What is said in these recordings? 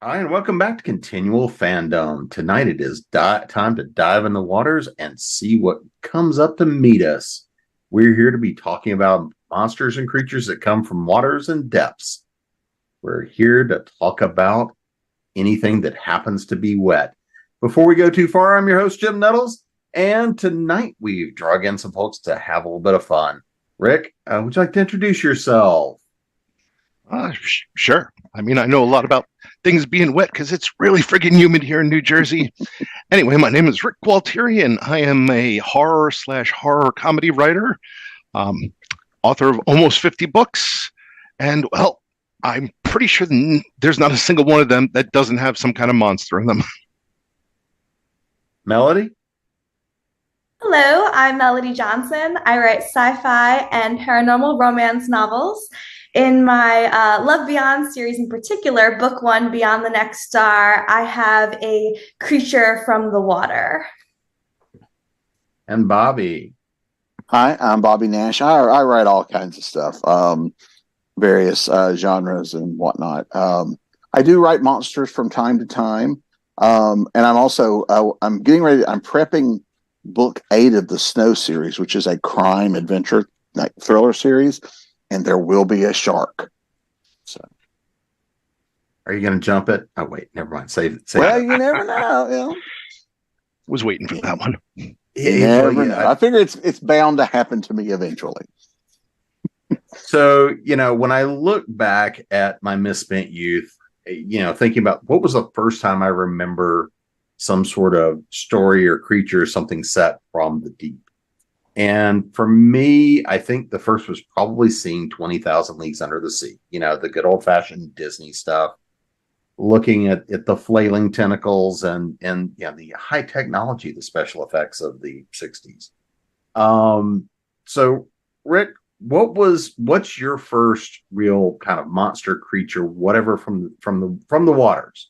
Hi, and welcome back to Continual Fandom. Tonight it is time to dive in the waters and see what comes up to meet us. We're here to be talking about monsters and creatures that come from waters and depths. We're here to talk about anything that happens to be wet. Before we go too far, I'm your host, Jim Nettles, and tonight we've drug in some folks to have a little bit of fun. Rick, would you like to introduce yourself? Sure. I mean, I know a lot about things being wet because it's really friggin' humid here in New Jersey. Anyway, my name is Rick Gualteri, and I am a horror/horror comedy writer, um, author of almost 50 books. And, well, I'm pretty sure there's not a single one of them that doesn't have some kind of monster in them. Melody? Hello, I'm Melody Johnson. I write sci-fi and paranormal romance novels. In my Love Beyond series in particular, book one, Beyond the Next Star, I have a creature from the water. And Bobby. Hi, I'm Bobby Nash. I write all kinds of stuff, various genres and whatnot. I do write monsters from time to time, and I'm also I'm getting ready. I'm prepping book 8 of the Snow series, which is a crime adventure like thriller series, and there will be a shark. So, Are you going to jump it? Oh, wait, never mind. Save it. well, you never know. You know? Was waiting for that one. You never know. I figure it's bound to happen to me eventually. So, when I look back at my misspent youth, thinking about what was the first time I remember some sort of story or creature, something set from the deep. And for me, I think the first was probably seeing 20,000 Leagues Under the Sea, the good old fashioned Disney stuff, looking at the flailing tentacles and the high technology, the special effects of the 60s. So Rick, what's your first real kind of monster creature, whatever from the waters?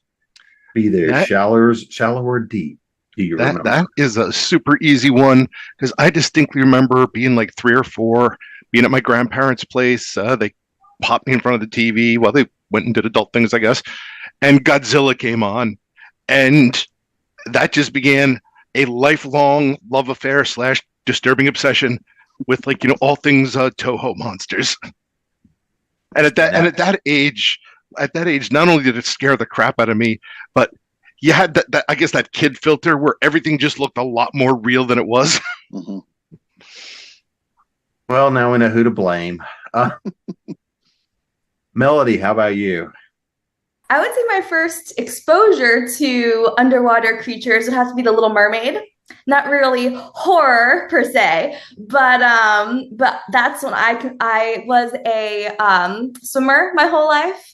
Be there shallow or deep. Do you remember? That is a super easy one because I distinctly remember being like 3 or 4, being at my grandparents' place. They popped me in front of the TV while they went and did adult things, I guess. And Godzilla came on, and that just began a lifelong love affair / disturbing obsession with all things Toho monsters. And at that age, not only did it scare the crap out of me, but you had that I guess that kid filter where everything just looked a lot more real than it was. Mm-hmm. Well, now we know who to blame. Melody, how about you? I would say my first exposure to underwater creatures would have to be The Little Mermaid. Not really horror per se, but that's when I was a swimmer my whole life.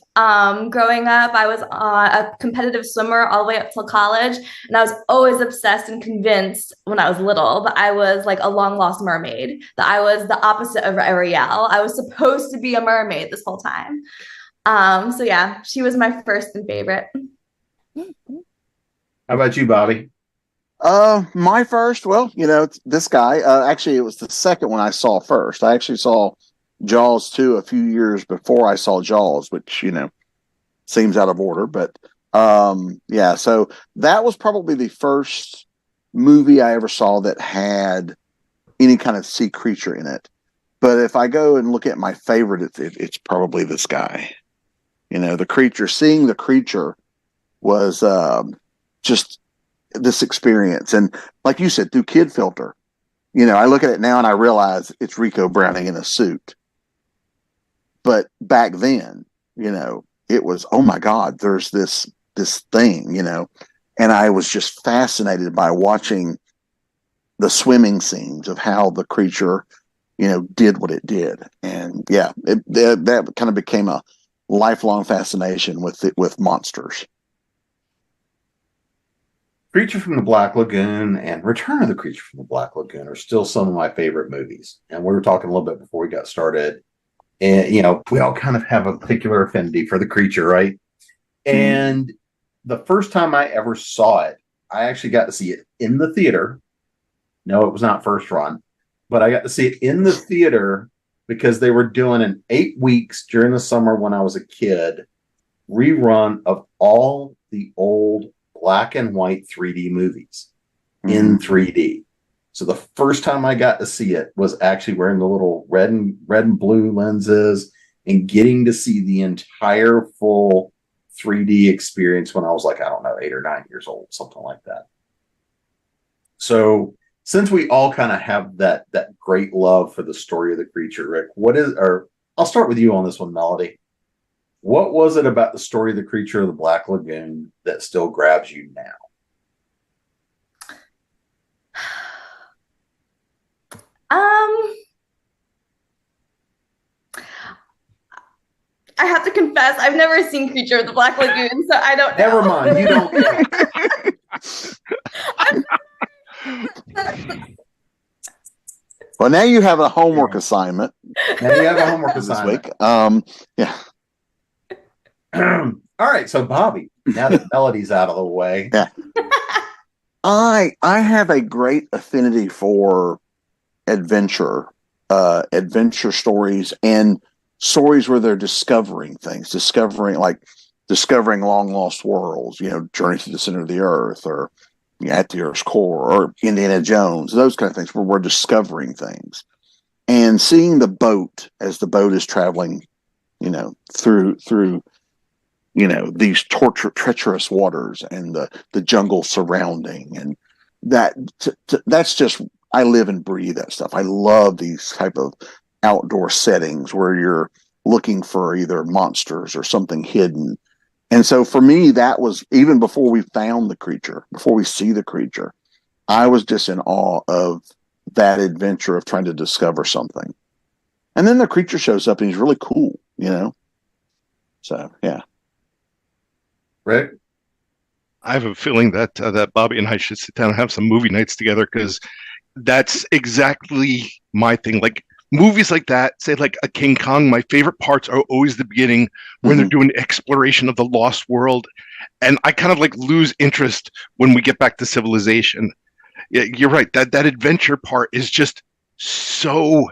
Growing up, I was a competitive swimmer all the way up till college, and I was always obsessed and convinced when I was little that I was like a long lost mermaid, that I was the opposite of Ariel. I was supposed to be a mermaid this whole time. So yeah, she was my first and favorite. How about you, Bobby? My first, well, it's this guy. Actually, it was the second one I saw first. I actually saw Jaws 2 a few years before I saw Jaws, which, seems out of order. But yeah, so that was probably the first movie I ever saw that had any kind of sea creature in it. But if I go and look at my favorite, it's probably this guy. The creature, seeing the creature was just this experience. And like you said, through kid filter, I look at it now and I realize it's Rico Browning in a suit. But back then, it was, oh my God, there's this thing, and I was just fascinated by watching the swimming scenes of how the creature, did what it did. And yeah, that kind of became a lifelong fascination with monsters. Creature from the Black Lagoon and Return of the Creature from the Black Lagoon are still some of my favorite movies. And we were talking a little bit before we got started. And, we all kind of have a particular affinity for the creature, right? And the first time I ever saw it, I actually got to see it in the theater. No, it was not first run, but I got to see it in the theater because they were doing an 8 weeks during the summer when I was a kid rerun of all the old black and white 3D movies in 3D. So the first time I got to see it was actually wearing the little red and blue lenses and getting to see the entire full 3D experience when I was like, I don't know, 8 or 9 years old, something like that. So since we all kind of have that great love for the story of the creature, Rick, I'll start with you on this one, Melody. What was it about the story of the creature of the Black Lagoon that still grabs you now? I have to confess, I've never seen Creature of the Black Lagoon, so I don't know. Never mind, you don't know. Well, now you have a homework assignment. Now you have a homework assignment. Yeah. All right, so Bobby, now that Melody's out of the way. Yeah. I have a great affinity for adventure stories and stories where they're discovering things, discovering long lost worlds, Journey to the Center of the Earth, or At the Earth's Core, or Indiana Jones, those kind of things where we're discovering things. And seeing the boat as the boat is traveling, through these treacherous waters and the jungle surrounding, and that's just, I live and breathe that stuff. I love these type of outdoor settings where you're looking for either monsters or something hidden. And so for me, that was, even before we found the creature, before we see the creature, I was just in awe of that adventure of trying to discover something. And then the creature shows up and he's really cool, So, yeah. Rick? I have a feeling that that Bobby and I should sit down and have some movie nights together, because that's exactly my thing. Like movies like that, say like a King Kong, my favorite parts are always the beginning when they're doing exploration of the lost world. And I kind of like lose interest when we get back to civilization. Yeah, you're right. That adventure part is just so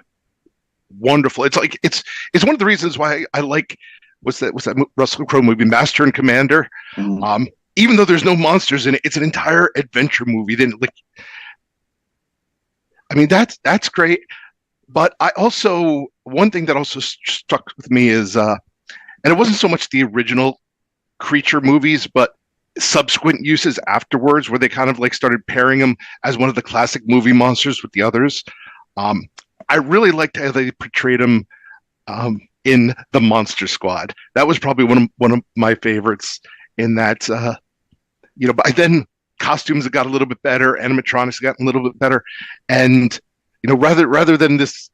wonderful. It's like it's one of the reasons why I like what's that Russell Crowe movie, Master and Commander. Even though there's no monsters in it, it's an entire adventure movie. Then, that's great. But I also, one thing that also struck with me is, and it wasn't so much the original creature movies, but subsequent uses afterwards, where they kind of like started pairing them as one of the classic movie monsters with the others. I really liked how they portrayed them in the Monster Squad. That was probably one of my favorites. In that, but then costumes got a little bit better, animatronics got a little bit better, and rather than this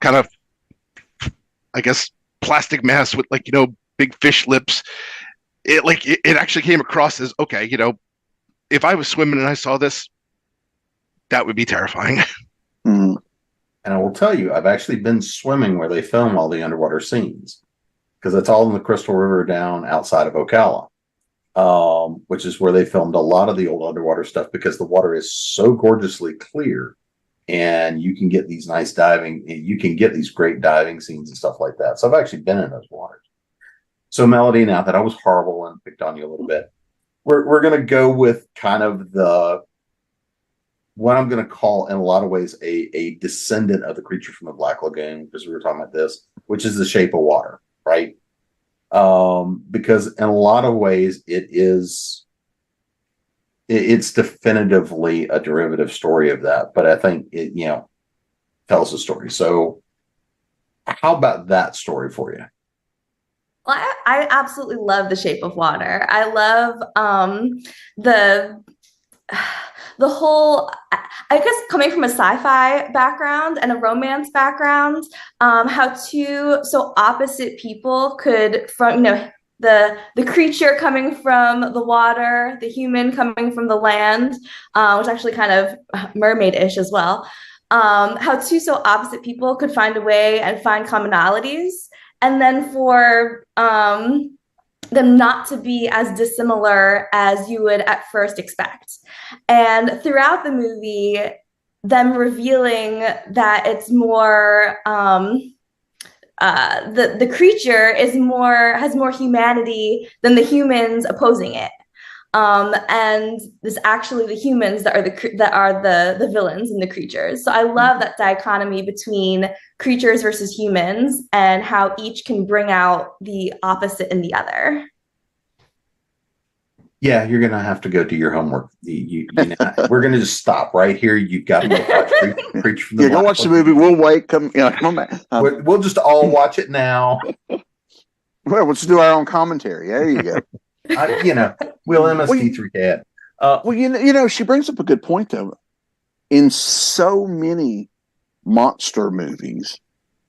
kind of, I guess, plastic mask with big fish lips, it actually came across as, okay, if I was swimming and I saw this, that would be terrifying. And I will tell you, I've actually been swimming where they film all the underwater scenes, because it's all in the Crystal River down outside of Ocala, which is where they filmed a lot of the old underwater stuff, because the water is so gorgeously clear, and you can get these great diving scenes and stuff like that. So I've actually been in those waters. So Melody, now that I was horrible and picked on you a little bit, we're going to go with kind of what I'm going to call, in a lot of ways, a descendant of the creature from the Black Lagoon, because we were talking about this, which is The Shape of Water, right? Because in a lot of ways it's definitively a derivative story of that, but I think it tells the story. So how about that story for you? Well, I absolutely love The Shape of Water. I love the whole, I guess, coming from a sci-fi background and a romance background, how two so opposite people could, from the creature coming from the water, the human coming from the land, which actually kind of mermaid-ish as well. How two so opposite people could find a way and find commonalities, and then for them not to be as dissimilar as you would at first expect. And throughout the movie, them revealing that it's more the creature has more humanity than the humans opposing it. And it's actually the humans that are the villains and the creatures. So I love that dichotomy between creatures versus humans and how each can bring out the opposite in the other. Yeah, you're gonna have to go do your homework. We're gonna just stop right here. You've got to go watch Preach from the Go watch the movie. We'll wait. Come back. We'll just all watch it now. Well, let's do our own commentary. There you go. We'll MST3K it. Well, she brings up a good point though. In so many monster movies,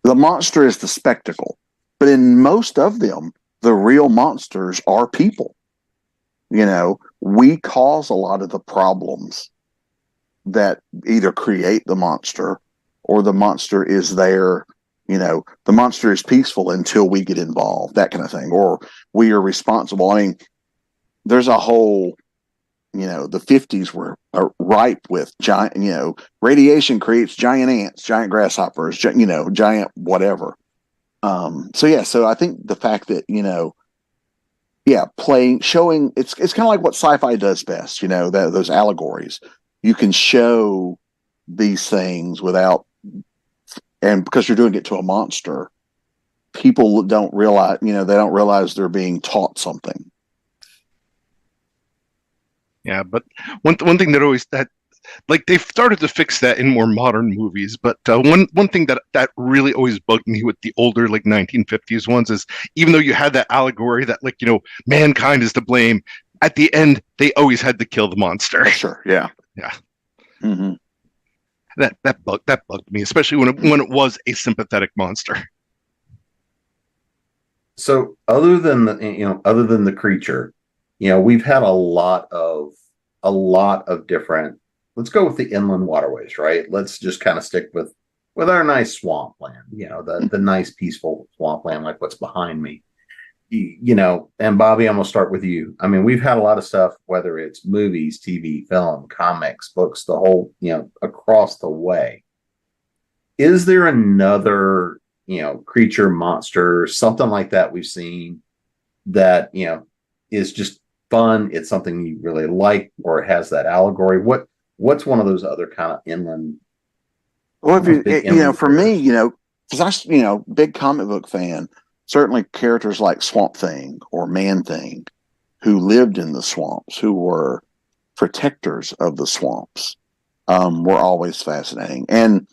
the monster is the spectacle, but in most of them, the real monsters are people. We cause a lot of the problems that either create the monster or the monster is there. The monster is peaceful until we get involved, that kind of thing, or we are responsible. I mean, there's a whole, the 50s were ripe with giant, radiation creates giant ants, giant grasshoppers, giant whatever. So I think the fact that, showing it's kind of like what sci-fi does best, those allegories. You can show these things and because you're doing it to a monster, people don't realize, they don't realize they're being taught something. Yeah, but one thing that they've started to fix that in more modern movies, but one thing that really always bugged me with the older 1950s ones is, even though you had that allegory that mankind is to blame, at the end they always had to kill the monster. Sure, yeah. Mm-hmm. That bugged me, especially when it was a sympathetic monster. So other than the creature, we've had a lot of different. Let's go with the inland waterways, right? Let's just kind of stick with our nice swampland, the nice peaceful swampland like what's behind me. And Bobby, I'm gonna start with you. I mean, we've had a lot of stuff, whether it's movies, TV, film, comics, books, the whole, across the way. Is there another, creature, monster, something like that we've seen that, is just fun? It's something you really like, or it has that allegory. What's one of those other kind of inland? Well, for me, because big comic book fan, certainly characters like Swamp Thing or Man Thing, who lived in the swamps, who were protectors of the swamps, were always fascinating, and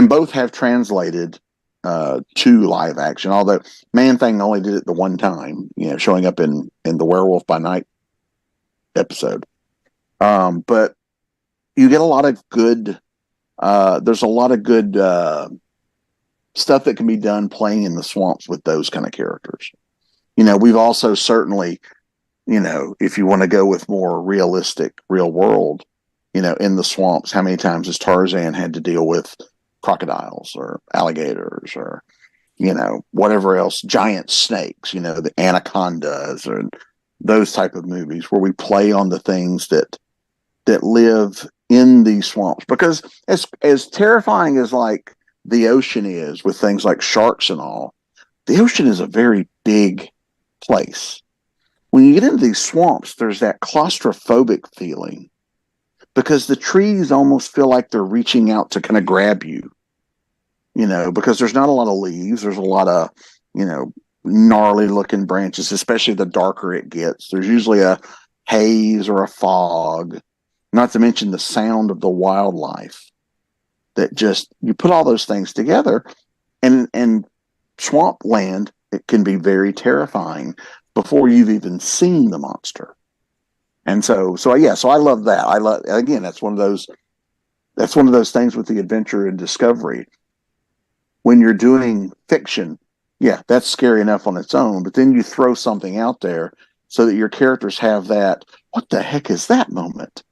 both have translated to live action. Although Man Thing only did it the one time, showing up in the Werewolf by Night episode, but you get a lot of good. There's a lot of good stuff that can be done playing in the swamps with those kind of characters. We've also certainly, if you want to go with more realistic, real world, in the swamps, how many times has Tarzan had to deal with crocodiles or alligators or, whatever else, giant snakes, the anacondas, or those type of movies where we play on the things that live in these swamps. Because as terrifying as the ocean is with things like sharks and all, the ocean is a very big place. When you get into these swamps, there's that claustrophobic feeling because the trees almost feel like they're reaching out to kind of grab you, because there's not a lot of leaves. There's a lot of, gnarly looking branches, especially the darker it gets. There's usually a haze or a fog, not to mention the sound of the wildlife. That just, you put all those things together, and swampland, it can be very terrifying before you've even seen the monster. And so I love that. Again, that's one of those things with the adventure and discovery. When you're doing fiction, that's scary enough on its own, but then you throw something out there so that your characters have that, what the heck is that moment?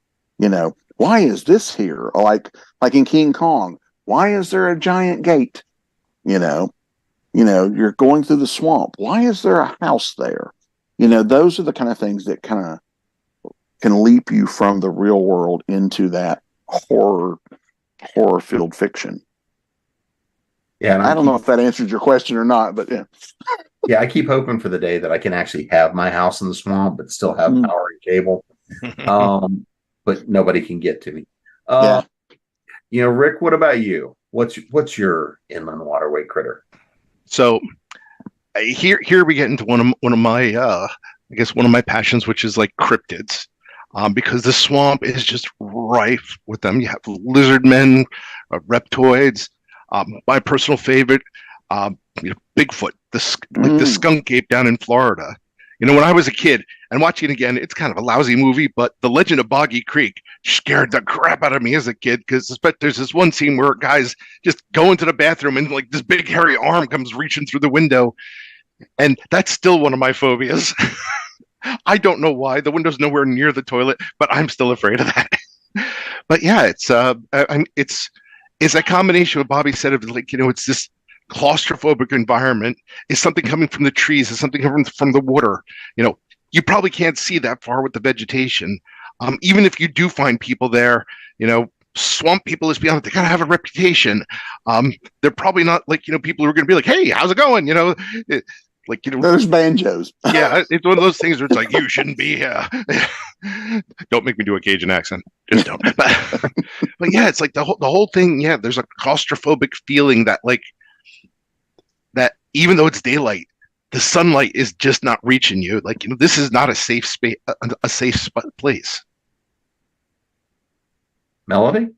Why is this here? Or like in King Kong, why is there a giant gate? You're going through the swamp. Why is there a house there? Those are the kind of things that kind of can leap you from the real world into that horror-filled fiction. Yeah, and I don't know if that answered your question or not, but yeah. yeah, I keep hoping for the day that I can actually have my house in the swamp, but still have power and cable. But nobody can get to me. Yeah. Rick, what about you? What's your inland waterway critter? So here we get into one of my I guess one of my passions, which is like cryptids. Because the swamp is just rife with them. You have lizard men, reptoids. My personal favorite, Bigfoot, like the skunk ape down in Florida. When I was a kid and watching it again, it's kind of a lousy movie, but The Legend of Boggy Creek scared the crap out of me as a kid because there's this one scene where guys just go into the bathroom and like this big hairy arm comes reaching through the window. And that's still one of my phobias. I don't know why. The window's nowhere near the toilet, but I'm still afraid of that. But yeah, it's a combination of what Bobby said of like, it's this claustrophobic environment. Is something coming from the trees? Is something coming from the water? You probably can't see that far with the vegetation. Even if you do find people there, swamp people, let's be honest, they kind of have a reputation. They're probably not like, people who are going to be like, hey, how's it going? There's banjos. Yeah, it's one of those things where it's like, you shouldn't be here. Don't make me do a Cajun accent. Just don't. But yeah, it's like the whole thing. Yeah, there's a claustrophobic feeling that that even though it's daylight, the sunlight is just not reaching you. Like, this is not a safe space, a safe place. Melody?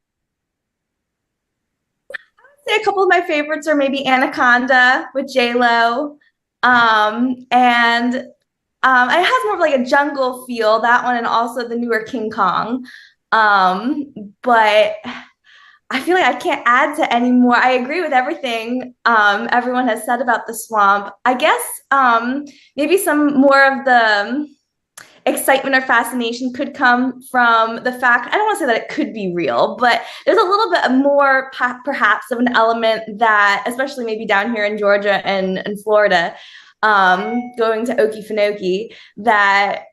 I'd say a couple of my favorites are maybe Anaconda with J-Lo. And it has more of like a jungle feel, that one, and also the newer King Kong. But I feel like I can't add to any more. I agree with everything everyone has said about the swamp. I guess maybe some more of the excitement or fascination could come from the fact, I don't want to say that it could be real, but there's a little bit more perhaps of an element that, especially maybe down here in Georgia and Florida, going to Okefenokee, that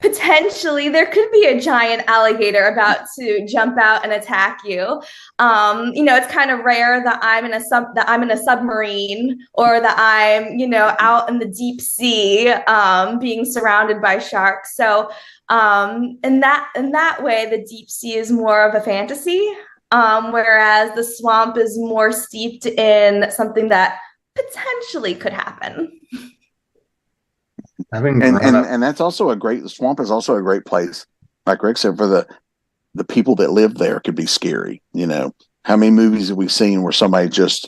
potentially there could be a giant alligator about to jump out and attack you. It's kind of rare that I'm in a submarine, or that I'm, out in the deep sea, being surrounded by sharks. So in that way, the deep sea is more of a fantasy, whereas the swamp is more steeped in something that potentially could happen. And that's also the swamp is also a great place, like Rick said, for the people that live there. Could be scary. How many movies have we seen where somebody just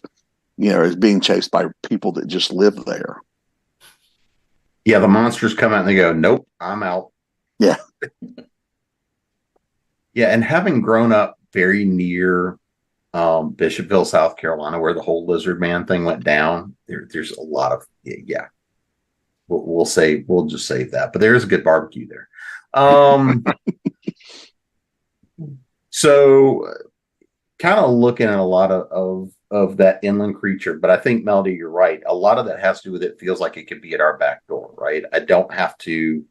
is being chased by people that just live there? Yeah, the monsters come out and they go, nope, I'm out. Yeah. Yeah, and having grown up very near Bishopville, South Carolina, where the whole lizard man thing went down, there's a lot of, yeah. We'll just save that, but there is a good barbecue there. So kind of looking at a lot of that inland creature, but I think, Melody, you're right. A lot of that has to do with it feels like it could be at our back door, right? I don't have to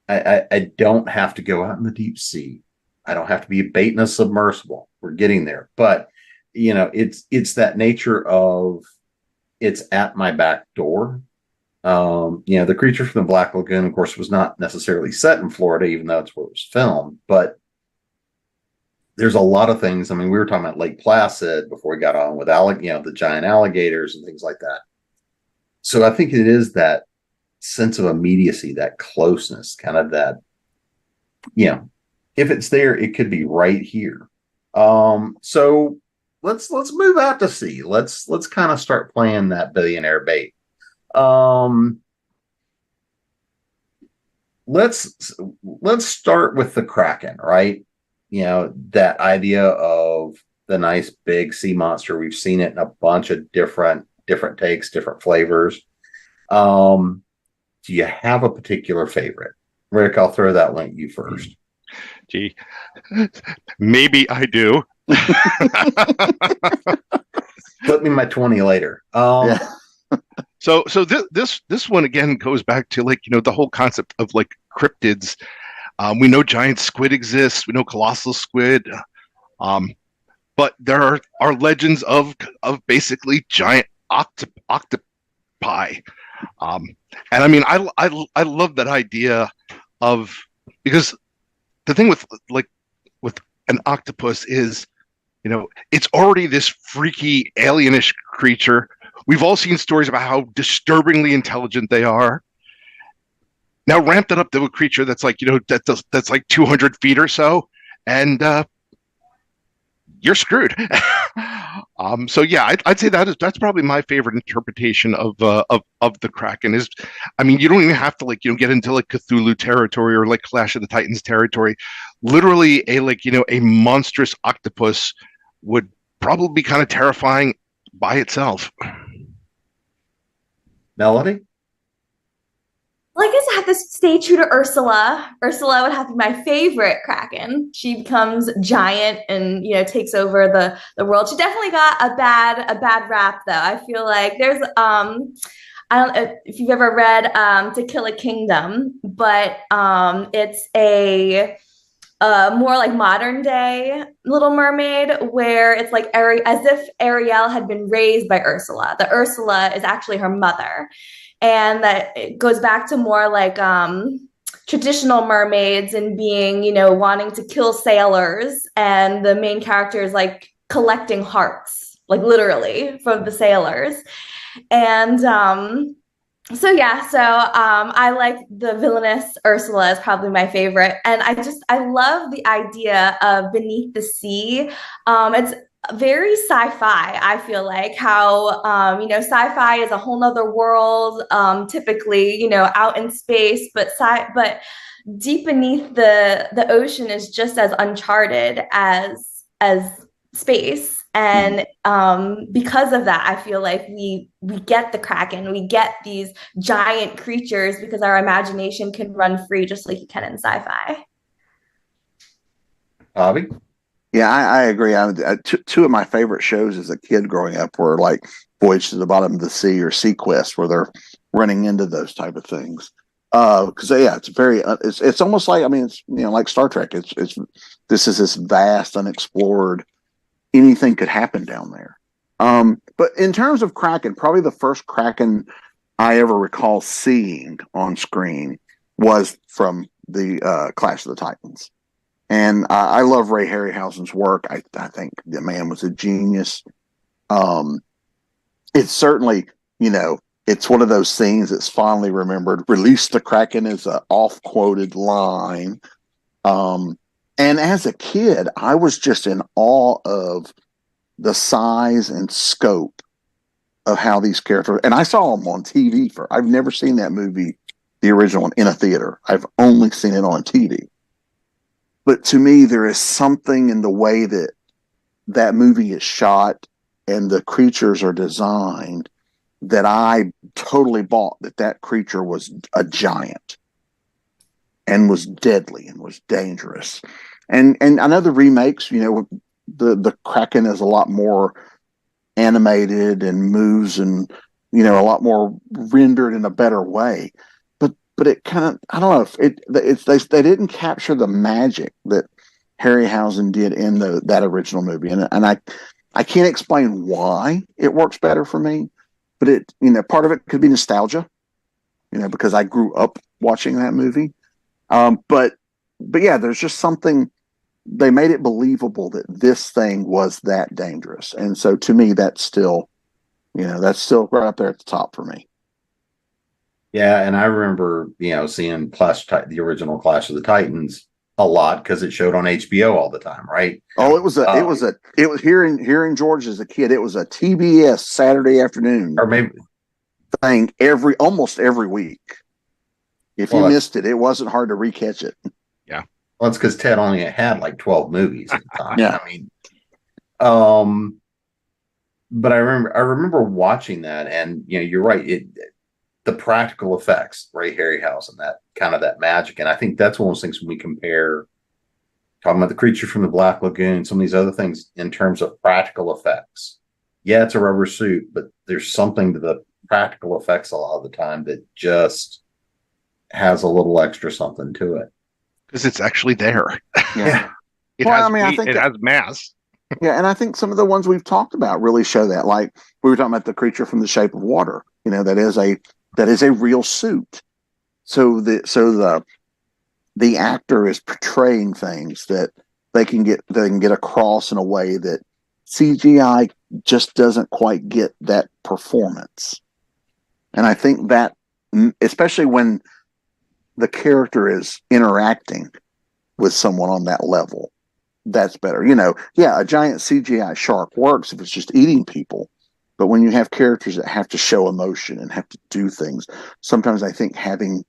go out in the deep sea. I don't have to be baiting a submersible. We're getting there. But it's that nature of it's at my back door. The creature from the Black Lagoon, of course, was not necessarily set in Florida, even though it's where it was filmed. But there's a lot of things. I mean, we were talking about Lake Placid before we got on with the giant alligators and things like that. So I think it is that sense of immediacy, that closeness, kind of that, if it's there, it could be right here. So let's move out to sea. Let's kind of start playing that billionaire bait. Let's start with the Kraken, right? That idea of the nice big sea monster. We've seen it in a bunch of different takes, different flavors. Do you have a particular favorite? Rick, I'll throw that one at you first. Gee, maybe I do. Flip me my 20 later. Yeah. So this one again goes back to the whole concept of like cryptids. We know giant squid exists. We know colossal squid. but there are legends of basically giant octopi. And I mean, I love that idea of, because the thing with an octopus is, it's already this freaky alienish creature. We've all seen stories about how disturbingly intelligent they are. Now ramp that up to a creature that's like, that's like 200 feet or so, and you're screwed. So yeah, I'd say that's probably my favorite interpretation of the Kraken. Is, I mean, you don't even have to get into like Cthulhu territory or like Clash of the Titans territory. Literally a monstrous octopus would probably be kind of terrifying by itself. Melody? Well, I guess I have to stay true to Ursula. Ursula would have to be my favorite Kraken. She becomes giant and takes over the world. She definitely got a bad rap though. I feel like there's I don't know if you've ever read To Kill a Kingdom, but it's a more like modern day Little Mermaid, where it's like as if Ariel had been raised by Ursula. The Ursula is actually her mother. And that it goes back to more like traditional mermaids and being, wanting to kill sailors. And the main character is like collecting hearts, like literally from the sailors. And I like the villainous Ursula is probably my favorite. And I love the idea of Beneath the Sea. It's very sci-fi. I feel like how sci-fi is a whole nother world, typically out in space, but deep beneath the ocean is just as uncharted as space. And because of that, I feel like we get the Kraken, we get these giant creatures because our imagination can run free just like you can in sci-fi. Bobby? Yeah, I agree. Two of my favorite shows as a kid growing up were like Voyage to the Bottom of the Sea or Sequest, where they're running into those type of things. Because it's almost like, I mean, it's like Star Trek. This is this vast, unexplored. Anything could happen down there. But in terms of Kraken, probably the first Kraken I ever recall seeing on screen was from the Clash of the Titans. And I love Ray Harryhausen's work. I think the man was a genius. It's certainly, it's one of those scenes that's fondly remembered. Release the Kraken is an oft-quoted line. And as a kid, I was just in awe of the size and scope of how these characters, and I saw them on TV. I've never seen that movie, the original one, in a theater. I've only seen it on TV. But to me, there is something in the way that movie is shot and the creatures are designed that I totally bought that creature was a giant and was deadly and was dangerous. And I know the remakes, the Kraken is a lot more animated and moves and, a lot more rendered in a better way. But it kind of, I don't know if they didn't capture the magic that Harryhausen did in that original movie. And I can't explain why it works better for me, but part of it could be nostalgia, because I grew up watching that movie. But yeah, there's just something, they made it believable that this thing was that dangerous. And so to me, that's still right up there at the top for me. Yeah, and I remember, seeing the original Clash of the Titans a lot because it showed on HBO all the time, right? Oh, it was here in Georgia as a kid. It was a TBS Saturday afternoon or maybe thing almost every week. If you missed it, it wasn't hard to recatch it. Yeah, well, it's because Ted only had like 12 movies at the time. Yeah, I mean, but I remember watching that, and you're right. The practical effects, Ray Harryhausen, that kind of that magic. And I think that's one of those things when we compare, talking about the creature from the Black Lagoon, some of these other things in terms of practical effects. Yeah, it's a rubber suit, but there's something to the practical effects a lot of the time that just has a little extra something to it. Because it's actually there. Yeah. It has mass. Yeah, and I think some of the ones we've talked about really show that. Like we were talking about the creature from the Shape of Water. That is a real suit. So the actor is portraying things that they can get across in a way that CGI just doesn't quite get that performance. And I think that, especially when the character is interacting with someone on that level, that's better. Yeah, a giant CGI shark works if it's just eating people. But when you have characters that have to show emotion and have to do things, sometimes I think having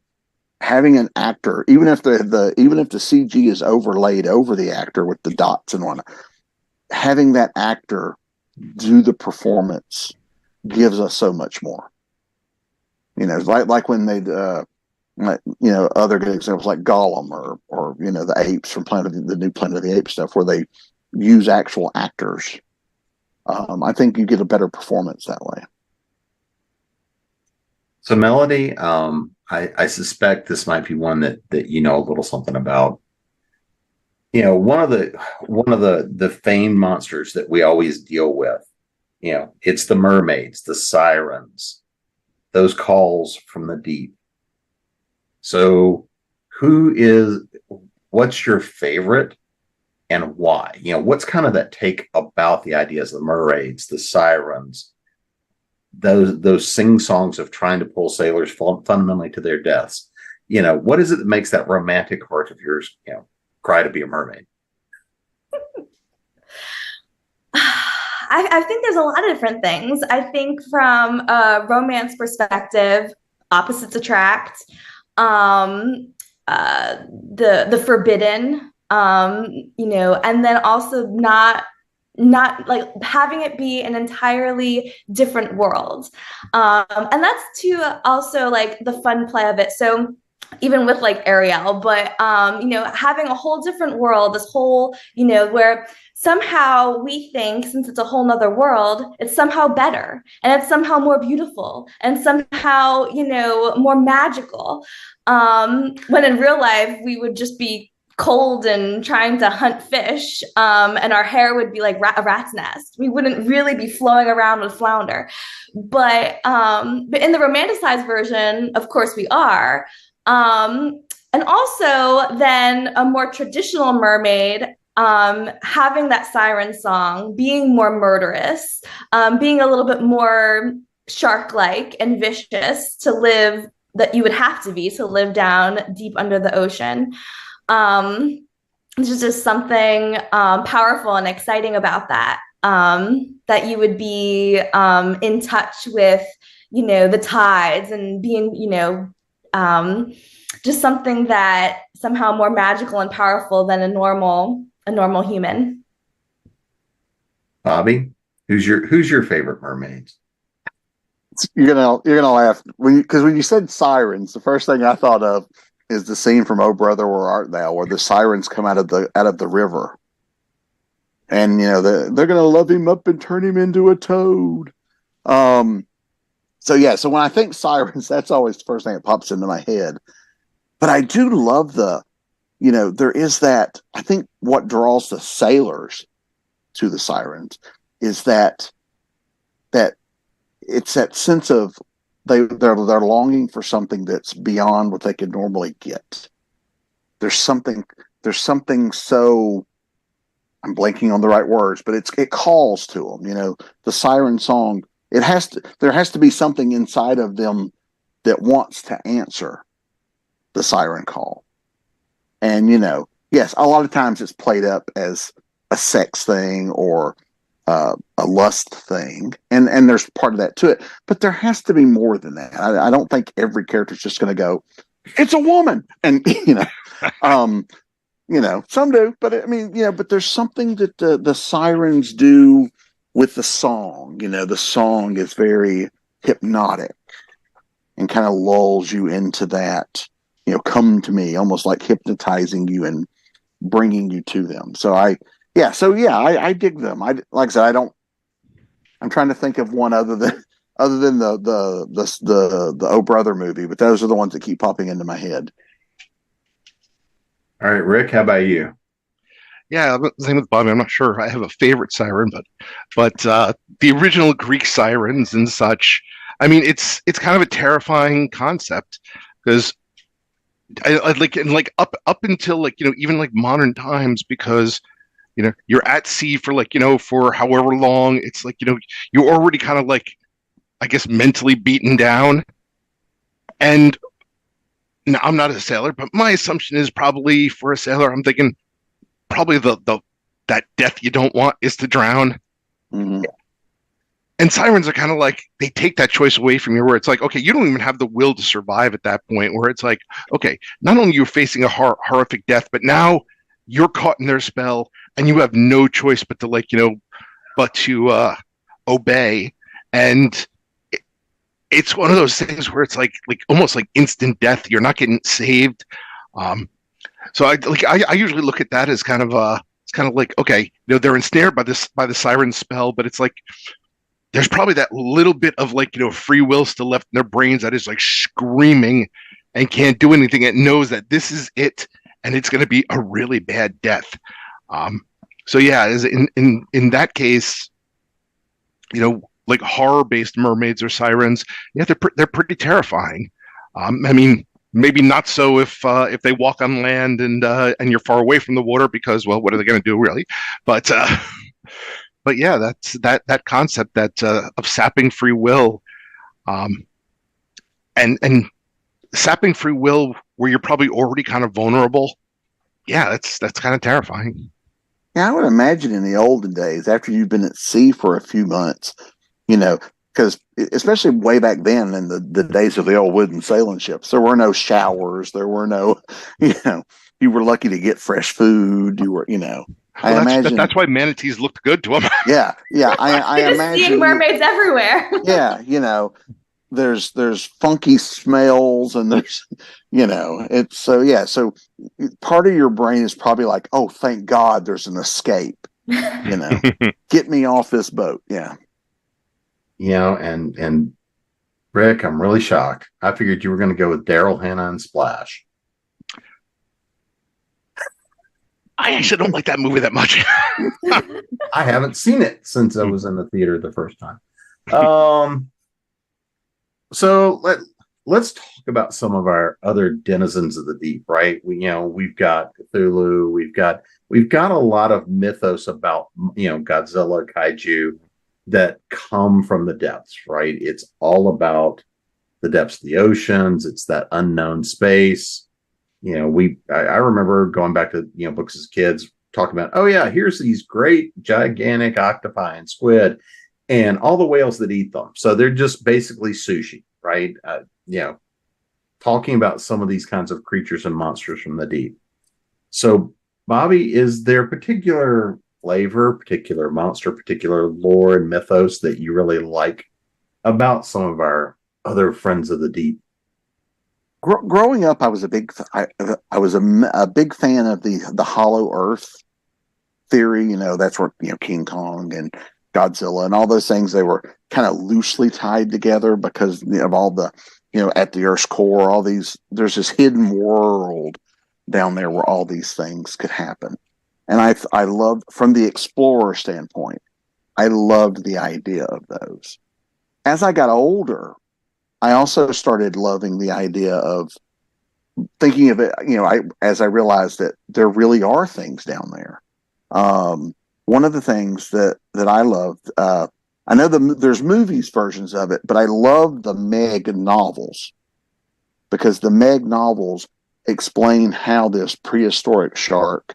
an actor, even if the CG is overlaid over the actor with the dots and whatnot, having that actor do the performance gives us so much more. Like when they other good examples like Gollum or the apes from the new Planet of the Apes stuff where they use actual actors. I think you get a better performance that way. So Melody, I suspect this might be one that you know a little something about. One of the famed monsters that we always deal with. It's the mermaids, the sirens, those calls from the deep. So, what's your favorite and why? What's kind of that take about the ideas of the mermaids, the sirens, those sing songs of trying to pull sailors fundamentally to their deaths? What is it that makes that romantic heart of yours, cry to be a mermaid? I think there's a lot of different things. I think from a romance perspective, opposites attract. The forbidden, and then also not like having it be an entirely different world. And that's too also like the fun play of it. So even with like Ariel, but having a whole different world, this whole, where somehow we think since it's a whole nother world, it's somehow better and it's somehow more beautiful and somehow, more magical. When in real life, we would just be cold and trying to hunt fish, and our hair would be like a rat's nest. We wouldn't really be flowing around with flounder. But in the romanticized version, of course, we are. And also then a more traditional mermaid, having that siren song, being more murderous, being a little bit more shark-like and vicious that you would have to live down deep under the ocean. There's just something powerful and exciting about that, that you would be in touch with, the tides and being, just something that somehow more magical and powerful than a normal human. Bobby, who's your favorite mermaid? You're gonna laugh because when you said sirens, the first thing I thought of is the scene from "Oh Brother, Where Art Thou," where the sirens come out of the river, and they're gonna love him up and turn him into a toad. So when I think sirens, that's always the first thing that pops into my head. But I do love there is that. I think what draws the sailors to the sirens is that it's that sense of they're longing for something that's beyond what they could normally get. There's something so, I'm blanking on the right words, but it calls to them. The siren song. There has to be something inside of them that wants to answer the siren call. And yes, a lot of times it's played up as a sex thing or a lust thing, and there's part of that to it, but there has to be more than that. I don't think every character is just going to go, it's a woman, and some do, but I mean, but there's something that the sirens do with the song. The song is very hypnotic and kind of lulls you into that, come to me, almost like hypnotizing you and bringing you to them. I dig them. Like I said, I'm trying to think of one other than the Oh Brother movie, but those are the ones that keep popping into my head. All right, Rick, how about you? Yeah, same with Bobby. I'm not sure I have a favorite siren, but the original Greek sirens and such. I mean, it's kind of a terrifying concept because I like and like up until like even like modern times because you're at sea for like for however long. It's like you're already kind of like I guess mentally beaten down. And now I'm not a sailor, but my assumption is probably for a sailor, I'm thinking probably the that death you don't want is to drown. Mm-hmm. And sirens are kind of like they take that choice away from you, where it's like, okay, you don't even have the will to survive at that point. Where it's like, okay, not only you're facing a horrific death, but now you're caught in their spell, and you have no choice but to like but to obey. And it's one of those things where it's like almost like instant death. You're not getting saved. So I usually look at that as kind of it's kind of like, okay, they're ensnared by the siren spell, but it's like there's probably that little bit of like free will still left in their brains that is like screaming and can't do anything. It knows that this is it, and it's going to be a really bad death. So yeah, in that case, like horror-based mermaids or sirens, yeah, they're pretty terrifying. I mean, maybe not so if they walk on land and you're far away from the water because, well, what are they going to do really? But yeah, that's that concept that of sapping free will, and sapping free will where you're probably already kind of vulnerable. Yeah, that's kind of terrifying. Yeah, I would imagine in the olden days, after you've been at sea for a few months, because especially way back then in the days of the old wooden sailing ships, there were no showers, there were no, you were lucky to get fresh food. You were, I imagine that's why manatees looked good to them. Yeah. I imagine seeing mermaids everywhere. Yeah, there's funky smells and there's, it's so yeah. So part of your brain is probably like, oh, thank God there's an escape. Get me off this boat. Yeah. And Rick, I'm really shocked. I figured you were going to go with Daryl Hannah and Splash. I actually don't like that movie that much. I haven't seen it since I was in the theater the first time. So let's talk about some of our other denizens of the deep, right? We've got Cthulhu, we've got a lot of mythos about Godzilla, kaiju that come from the depths, right? It's all about the depths of the oceans. It's that unknown space. I remember going back to books as kids talking about, oh yeah, here's these great gigantic octopi and squid and all the whales that eat them. So they're just basically sushi, right? Talking about some of these kinds of creatures and monsters from the deep. So Bobby, is there particular flavor, particular monster, particular lore and mythos that you really like about some of our other friends of the deep? Growing up, I was a big fan of the Hollow Earth theory. That's where King Kong and Godzilla and all those things, they were kind of loosely tied together because of all the at the Earth's core, all these, there's this hidden world down there where all these things could happen. And I loved, from the explorer standpoint, I loved the idea of those. As I got older, I also started loving the idea of thinking of it, as I realized that there really are things down there. One of the things that I loved, I know there's movies versions of it, but I love the Meg novels because the Meg novels explain how this prehistoric shark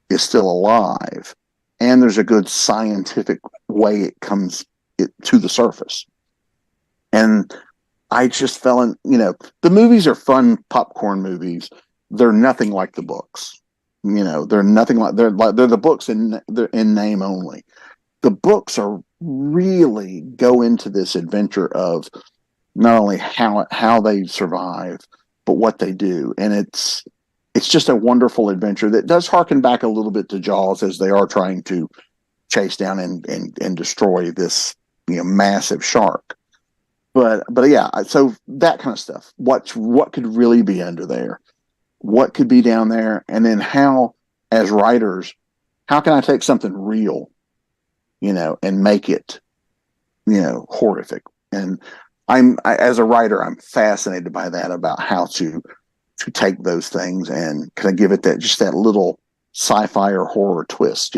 is still alive, and there's a good scientific way it comes to the surface. And I just fell in, the movies are fun popcorn movies. They're nothing like the books. They're nothing like, they're the books they're in name only. The books are really go into this adventure of not only how they survive, but what they do. And it's just a wonderful adventure that does harken back a little bit to Jaws, as they are trying to chase down and destroy this massive shark. But yeah, so that kind of stuff. What could really be under there? What could be down there? And then how, as writers, how can I take something real, and make it, horrific? And as a writer, I'm fascinated by that, about how to take those things and kind of give it that little sci-fi or horror twist,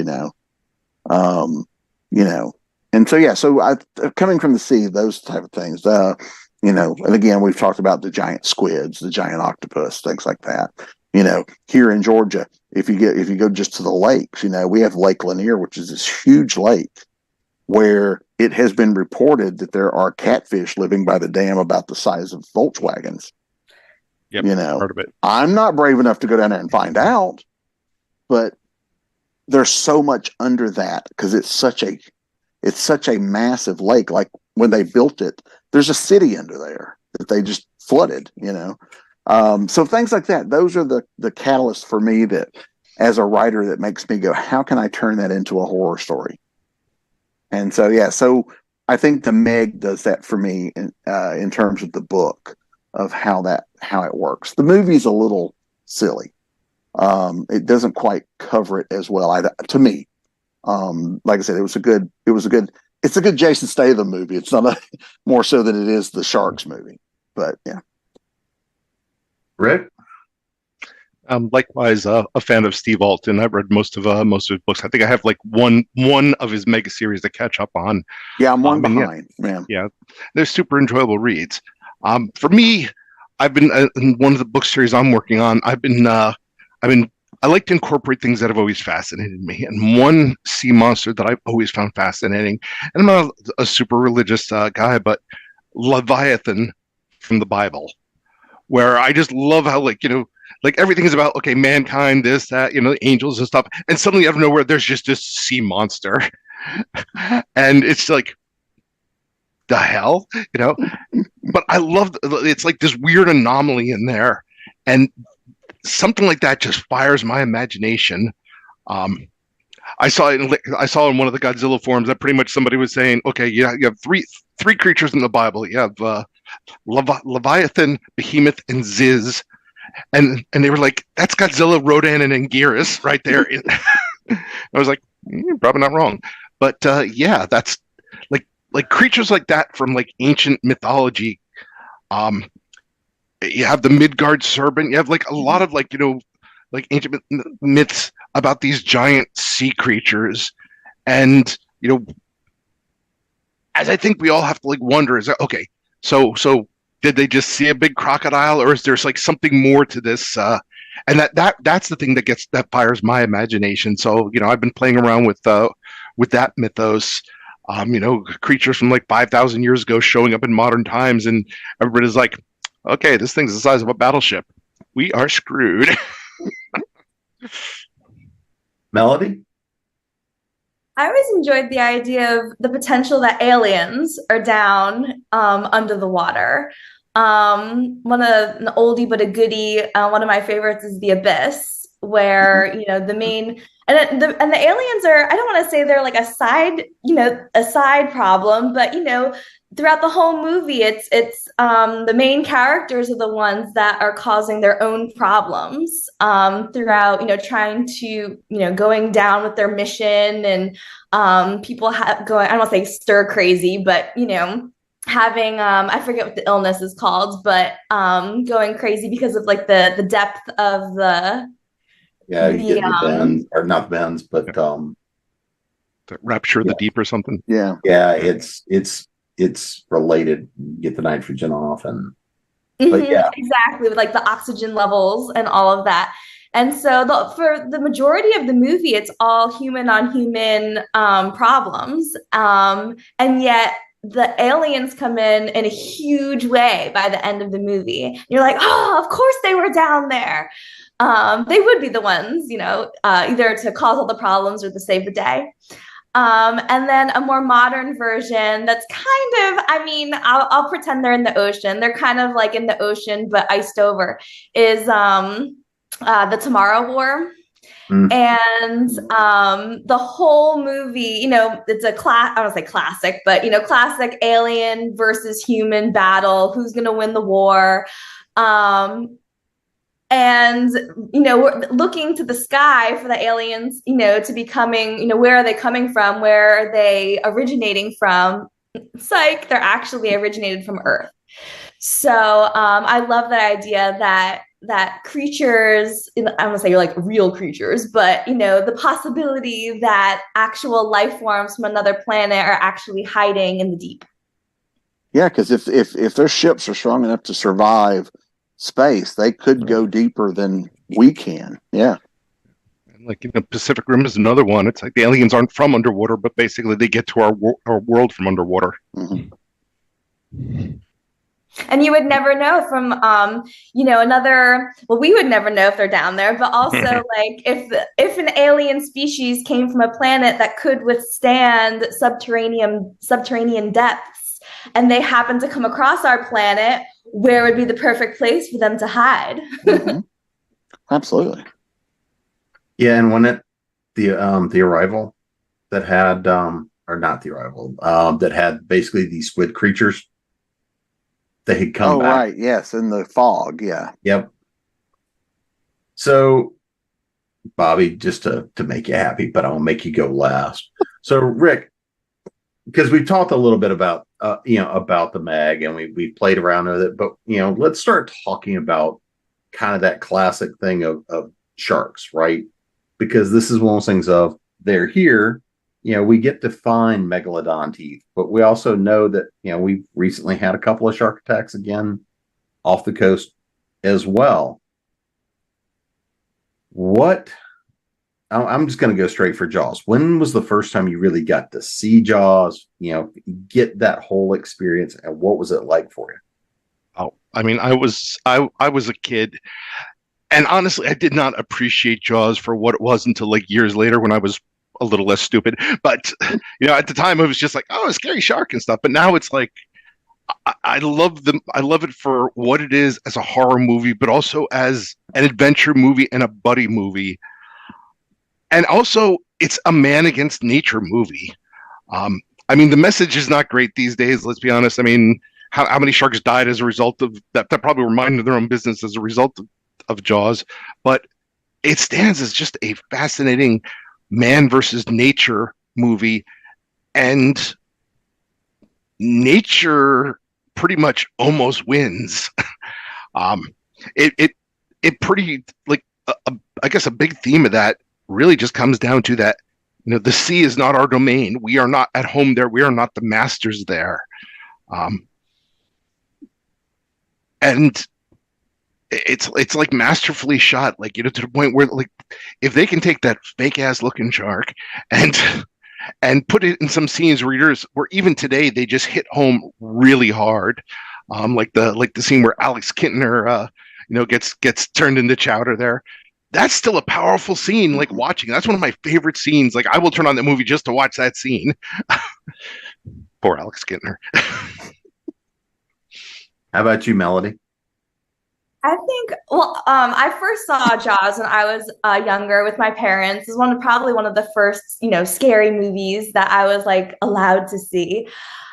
um, you know, and so yeah, so coming from the sea, those type of things, and again, we've talked about the giant squids, the giant octopus, things like that. Here in Georgia, if you go just to the lakes, we have Lake Lanier, which is this huge lake where it has been reported that there are catfish living by the dam about the size of Volkswagens. Yep, part of it. I'm not brave enough to go down there and find out, but there's so much under that because it's such a massive lake. Like when they built it, there's a city under there that they just flooded, so things like that, those are the catalysts for me, that as a writer, that makes me go, how can I turn that into a horror story? And so, yeah, so I think the Meg does that for me in terms of the book, of how it works. The movie's a little silly. It doesn't quite cover it as well, to me. Like I said, it's a good Jason Statham movie. It's not more so than it is the Sharks movie, but yeah. Rick? Likewise, a fan of Steve Alton. I've read most of his books. I think I have like one of his mega series to catch up on. Yeah, I'm one behind, man. Yeah, they're super enjoyable reads. For me, I've been in one of the book series I'm working on. I like to incorporate things that have always fascinated me, and one sea monster that I've always found fascinating. And I'm not a super religious guy, but Leviathan from the Bible, where I just love how like everything is about, okay, mankind, this, that, angels and stuff. And suddenly out of nowhere, there's just this sea monster. And it's like, the hell, but I love, it's like this weird anomaly in there. And something like that just fires my imagination. I saw in one of the Godzilla forums that pretty much somebody was saying, okay, you have three creatures in the Bible. You have Leviathan, Behemoth, and Ziz. And they were like, that's Godzilla, Rodan, and Anguirus right there. I was like, probably not wrong. But yeah, that's like creatures like that from like ancient mythology. You have the Midgard serpent. You have like a lot of like ancient myths about these giant sea creatures. And as I think we all have to like wonder, is that okay? So did they just see a big crocodile, or is there like something more to this? And that's the thing that fires my imagination. So I've been playing around with that mythos. Creatures from like 5,000 years ago showing up in modern times, and everybody's like, okay, this thing's the size of a battleship. We are screwed. Melody? I always enjoyed the idea of the potential that aliens are down under the water. An oldie but a goodie. One of my favorites is The Abyss, where the main and the aliens are. I don't want to say they're like a side problem, but throughout the whole movie, it's the main characters are the ones that are causing their own problems throughout, trying to, going down with their mission, and people going, I don't want to say stir crazy, but, having, I forget what the illness is called, but going crazy because of like the depth of the, yeah, you get the bends, or not bends, but the Rapture of the Deep or something. Yeah. Yeah, it's related. You get the nitrogen off, and but yeah, exactly, with like the oxygen levels and all of that. And so for the majority of the movie, it's all human on human problems, and yet the aliens come in a huge way by the end of the movie. You're like, oh, of course they were down there. They would be the ones, either to cause all the problems or to save the day. And then a more modern version that's kind of, I'll pretend they're in the ocean. They're kind of like in the ocean, but iced over, is the Tomorrow War. And the whole movie, it's a I don't want to say classic, but classic alien versus human battle. Who's going to win the war? And, we're looking to the sky for the aliens, to be coming, where are they coming from? Where are they originating from? Psych, they're actually originated from Earth. So I love that idea that creatures, I don't want to say like real creatures, but the possibility that actual life forms from another planet are actually hiding in the deep. Yeah, because if their ships are strong enough to survive space, they could go deeper than we can. Yeah. Like Pacific Rim is another one. It's like the aliens aren't from underwater, but basically they get to our world from underwater. Mm-hmm. And you would never know from, another. Well, we would never know if they're down there. But also, like, if an alien species came from a planet that could withstand subterranean depths, and they happen to come across our planet, where would be the perfect place for them to hide? Mm-hmm. Absolutely. Yeah, and when the arrival that had or not the arrival that had basically these squid creatures, they had come back. Right, yes, in the fog, yeah. Yep. So, Bobby, just to make you happy, but I'll make you go last. So, Rick, because we talked a little bit about about the mag, and we played around with it, but let's start talking about kind of that classic thing of sharks, right? Because this is one of those things of they're here, we get to find megalodon teeth, but we also know that we've recently had a couple of shark attacks again off the coast as well. I'm just going to go straight for Jaws. When was the first time you really got to see Jaws, get that whole experience, and what was it like for you? Oh, I mean, I was a kid, and honestly, I did not appreciate Jaws for what it was until like years later when I was a little less stupid. But at the time, it was just like, oh, a scary shark and stuff. But now it's like, I love them. I love it for what it is as a horror movie, but also as an adventure movie and a buddy movie. And also, it's a man against nature movie. I mean, the message is not great these days. Let's be honest. I mean, how many sharks died as a result of that? That probably were minding their own business as a result of Jaws. But it stands as just a fascinating man versus nature movie, and nature pretty much almost wins. It pretty like I guess a big theme of that really just comes down to that the sea is not our domain. We are not at home there. We are not the masters there. And it's like masterfully shot, like to the point where like if they can take that fake ass looking shark and put it in some scenes where even today they just hit home really hard, like the scene where Alex Kintner gets turned into chowder there. That's still a powerful scene, like watching. That's one of my favorite scenes. Like I will turn on that movie just to watch that scene. Poor Alex Kintner. How about you, Melody? I think, I first saw Jaws when I was younger with my parents. It was probably one of the first, scary movies that I was like allowed to see.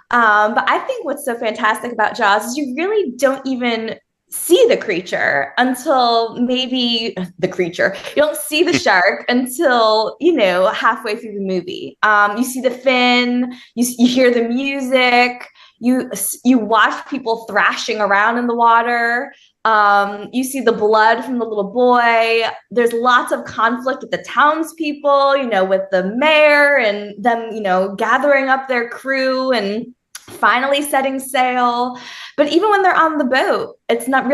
But I think what's so fantastic about Jaws is you really don't even see the creature until maybe the creature. You don't see the shark until, halfway through the movie. You see the fin, you hear the music, you watch people thrashing around in the water. You see the blood from the little boy. There's lots of conflict with the townspeople, with the mayor and them, gathering up their crew and finally setting sail. But even when they're on the boat, it's not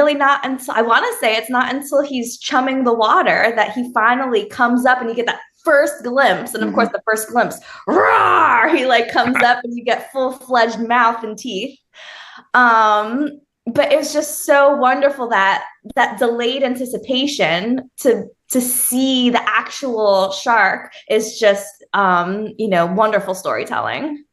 until, I want to say it's not until he's chumming the water that he finally comes up and you get that first glimpse. And of course, the first glimpse, roar, he like comes up and you get full-fledged mouth and teeth. But it's just so wonderful that delayed anticipation to see the actual shark is just, wonderful storytelling.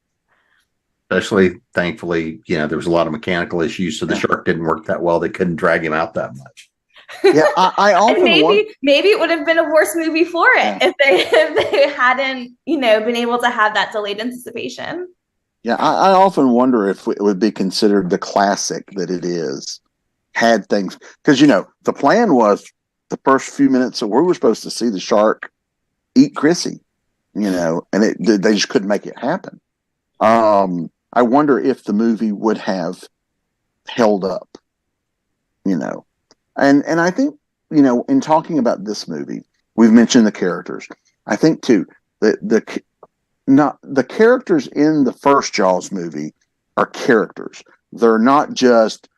Especially, thankfully, there was a lot of mechanical issues, so the shark didn't work that well. They couldn't drag him out that much. Yeah, I often maybe it would have been a worse movie for it if they hadn't, been able to have that delayed anticipation. Yeah, I often wonder if it would be considered the classic that it is. Had things, because the plan was the first few minutes of where we were supposed to see the shark eat Chrissy, and they just couldn't make it happen. I wonder if the movie would have held up, and I think, in talking about this movie, we've mentioned the characters. I think too that the characters in the first Jaws movie are characters. They're not just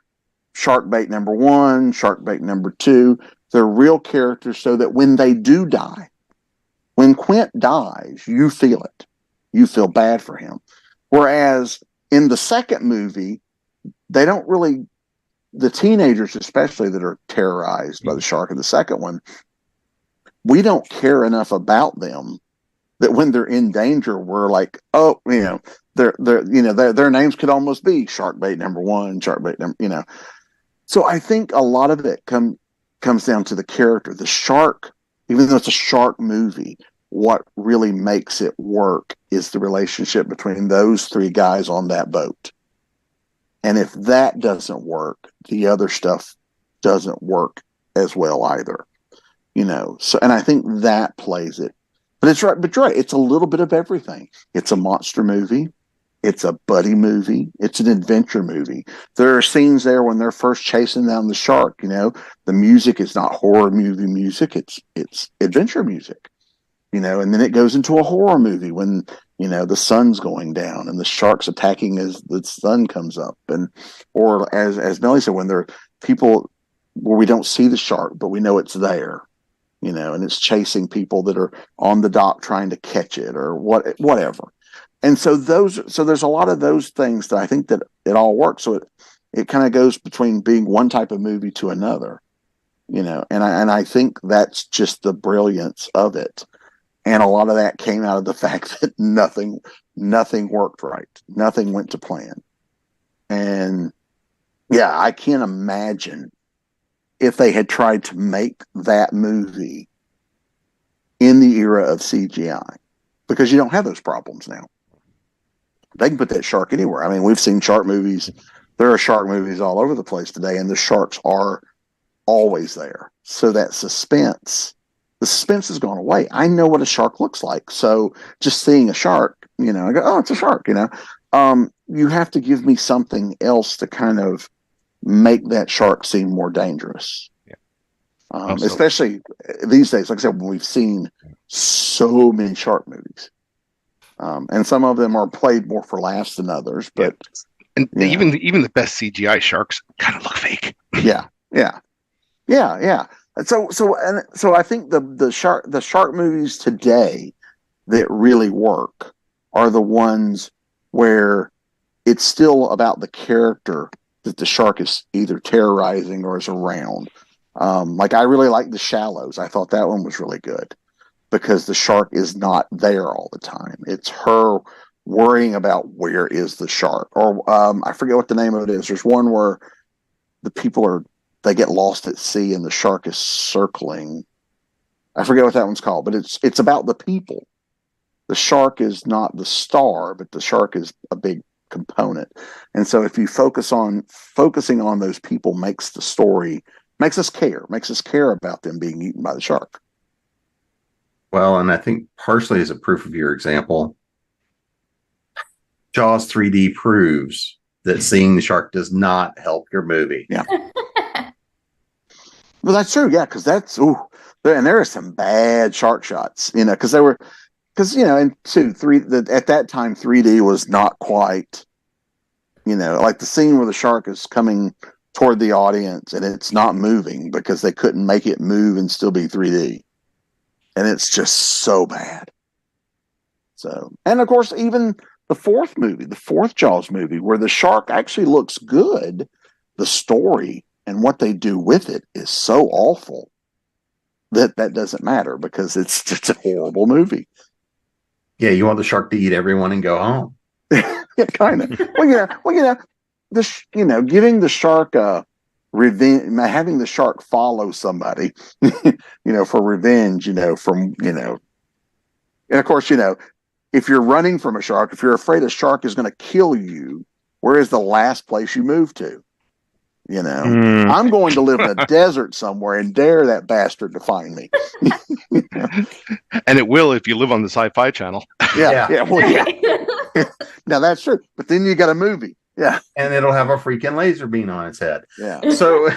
shark bait number 1, shark bait number 2. They're real characters, so that when they do die, when Quint dies, you feel it. You feel bad for him. Whereas in the second movie, they don't really, the teenagers especially that are terrorized by the shark in the second one, we don't care enough about them that when they're in danger, we're like, oh, their names could almost be shark bait number 1, shark bait number, So I think a lot of it comes down to the character. The shark, even though it's a shark movie, what really makes it work is the relationship between those 3 guys on that boat. And if that doesn't work, the other stuff doesn't work as well either. So, and I think that plays it. But it's right. But you're right. It's a little bit of everything. It's a monster movie. It's a buddy movie. It's an adventure movie. There are scenes there when they're first chasing down the shark. The music is not horror movie music. It's adventure music. And then it goes into a horror movie when the sun's going down and the shark's attacking as the sun comes up, or as Melly said, when there are people where we don't see the shark but we know it's there. And it's chasing people that are on the dock trying to catch it or whatever. And so there's a lot of those things that I think that it all works. So it kind of goes between being one type of movie to another, and I think that's just the brilliance of it. And a lot of that came out of the fact that nothing worked right. Nothing went to plan. And yeah, I can't imagine if they had tried to make that movie in the era of CGI, because you don't have those problems now. They can put that shark anywhere. I mean, we've seen shark movies. There are shark movies all over the place today, and the sharks are always there. So that the suspense has gone away. I know what a shark looks like. So just seeing a shark, I go, oh, it's a shark, You have to give me something else to kind of make that shark seem more dangerous. Yeah. Especially these days, like I said, when we've seen so many shark movies. And some of them are played more for laughs than others, but even the best CGI sharks kind of look fake. Yeah. So I think the shark movies today that really work are the ones where it's still about the character that the shark is either terrorizing or is around. Like I really like The Shallows. I thought that one was really good because the shark is not there all the time. It's her worrying about where is the shark, or I forget what the name of it is. There's one where the people they get lost at sea and the shark is circling. I forget what that one's called, but it's about the people. The shark is not the star, but the shark is a big component. And so if you focusing on those people makes the story, makes us care about them being eaten by the shark. Well, and I think partially as a proof of your example, Jaws 3D proves that seeing the shark does not help your movie. Yeah. Well, that's true. Yeah. Cause and there are some bad shark shots, and at that time, 3D was not quite, like the scene where the shark is coming toward the audience and it's not moving because they couldn't make it move and still be 3D. And it's just so bad. So, and of course, even the fourth Jaws movie, where the shark actually looks good, the story and what they do with it is so awful that doesn't matter because it's just a horrible movie. Yeah, you want the shark to eat everyone and go home. Yeah, kind of. Giving the shark revenge, having the shark follow somebody, for revenge, and of course, if you're running from a shark, if you're afraid a shark is going to kill you, where is the last place you move to? You know, I'm going to live in a desert somewhere and dare that bastard to find me. And it will if you live on the Sci-Fi Channel. Yeah. Well, yeah. Now that's true. But then you got a movie. Yeah. And it'll have a freaking laser beam on its head. Yeah. So I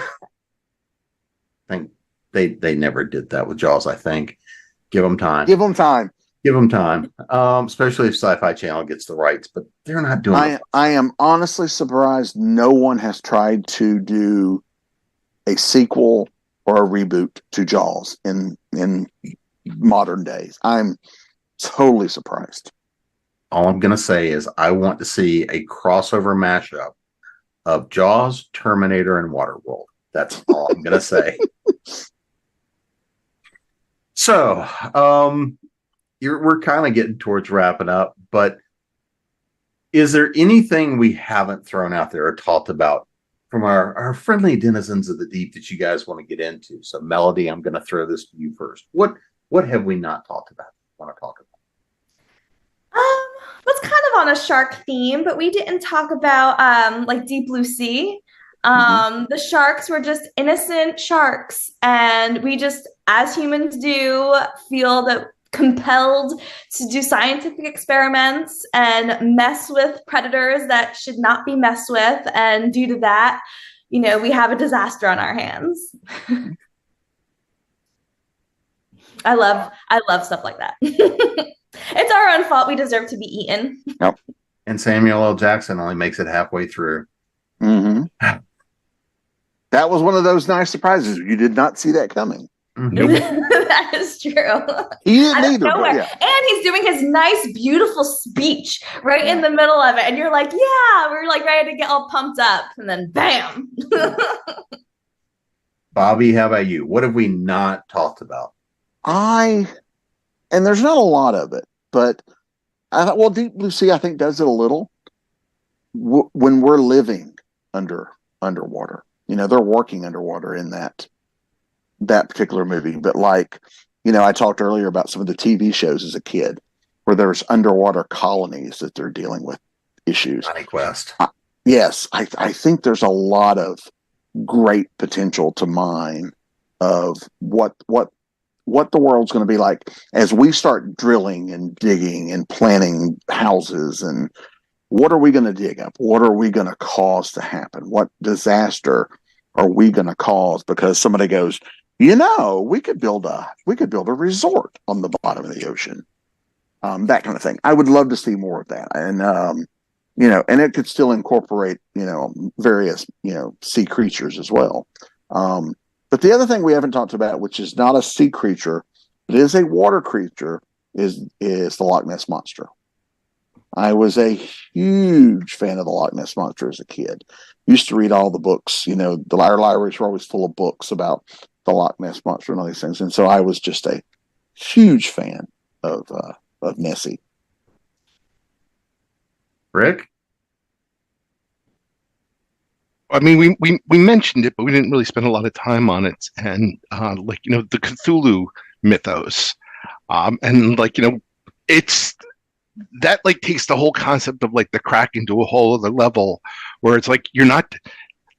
think they never did that with Jaws, I think. Give them time. Give them time. Give them time. Especially if Sci-Fi Channel gets the rights, but they're not doing it. I am honestly surprised no one has tried to do a sequel or a reboot to Jaws in modern days. I'm totally surprised. All I'm going to say is I want to see a crossover mashup of Jaws, Terminator, and Waterworld. That's all I'm going to say. So, we're kind of getting towards wrapping up, but is there anything we haven't thrown out there or talked about from our friendly denizens of the deep that you guys want to get into? So, Melody, I'm going to throw this to you first. What have we not talked about? Want to talk about? Was kind of on a shark theme, but we didn't talk about like Deep Blue Sea. The sharks were just innocent sharks, and we just, as humans do, feel that compelled to do scientific experiments and mess with predators that should not be messed with, and due to that, you know, we have a disaster on our hands. I love stuff like that. It's our own fault. We deserve to be eaten. Yep. And Samuel L. Jackson only makes it halfway through. That was one of those nice surprises. You did not see that coming. Nope. That is true. He didn't either. Yeah. And he's doing his nice, beautiful speech right in the middle of it. And you're like, yeah, we're like ready to get all pumped up. And then bam. Bobby, how about you? What have we not talked about? And there's not a lot of it, but I thought, well, Deep Blue Sea, I think, does it a little. When we're living underwater, you know, they're working underwater in that particular movie. But like, you know, I talked earlier about some of the TV shows as a kid where there's underwater colonies that they're dealing with issues. Johnny Quest. Yes, I think there's a lot of great potential to mine of what the world's going to be like as we start drilling and digging and planning houses. And what are we going to dig up? What are we going to cause to happen? What disaster are we going to cause because somebody goes, you know, we could build a resort on the bottom of the ocean. That kind of thing. I would love to see more of that. And, you know, and it could still incorporate, you know, various, you know, sea creatures as well. But the other thing we haven't talked about, which is not a sea creature, but is a water creature, is the Loch Ness Monster. I was a huge fan of the Loch Ness Monster as a kid. Used to read all the books. You know, our libraries were always full of books about the Loch Ness Monster and all these things. And so I was just a huge fan of Nessie. Rick? I mean, we mentioned it, but we didn't really spend a lot of time on it. And like, you know, the Cthulhu mythos, and like, you know, it's that like takes the whole concept of like the Kraken to a whole other level, where it's like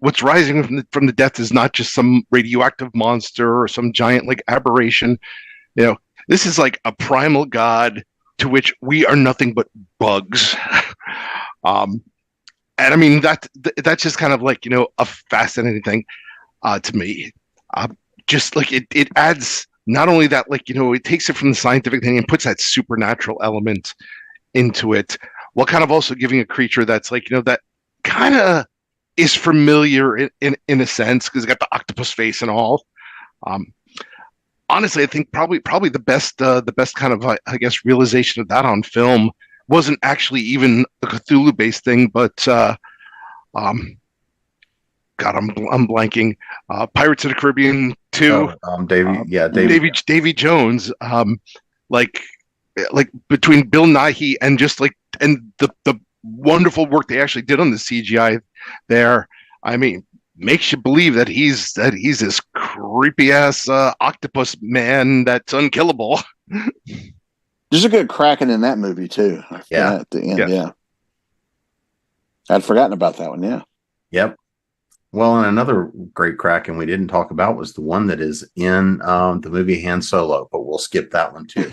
what's rising from the depths is not just some radioactive monster or some giant like aberration. You know, this is like a primal god to which we are nothing but bugs. And I mean, that's just kind of like, you know, a fascinating thing to me. Just like it adds not only that, like, you know, it takes it from the scientific thing and puts that supernatural element into it, while kind of also giving a creature that's like, you know, that kind of is familiar in a sense because it's got the octopus face and all. Honestly, I think probably the best kind of I guess realization of that on film wasn't actually even a Cthulhu-based thing, but God, I'm blanking. Pirates of the Caribbean 2. Davy Jones. Like between Bill Nighy and just like and the wonderful work they actually did on the CGI there. I mean, makes you believe that he's this creepy ass octopus man that's unkillable. There's a good Kraken in that movie too. Yeah, at the end, yeah. I'd forgotten about that one. Yeah. Yep. Well, and another great Kraken we didn't talk about was the one that is in the movie Han Solo, but we'll skip that one too.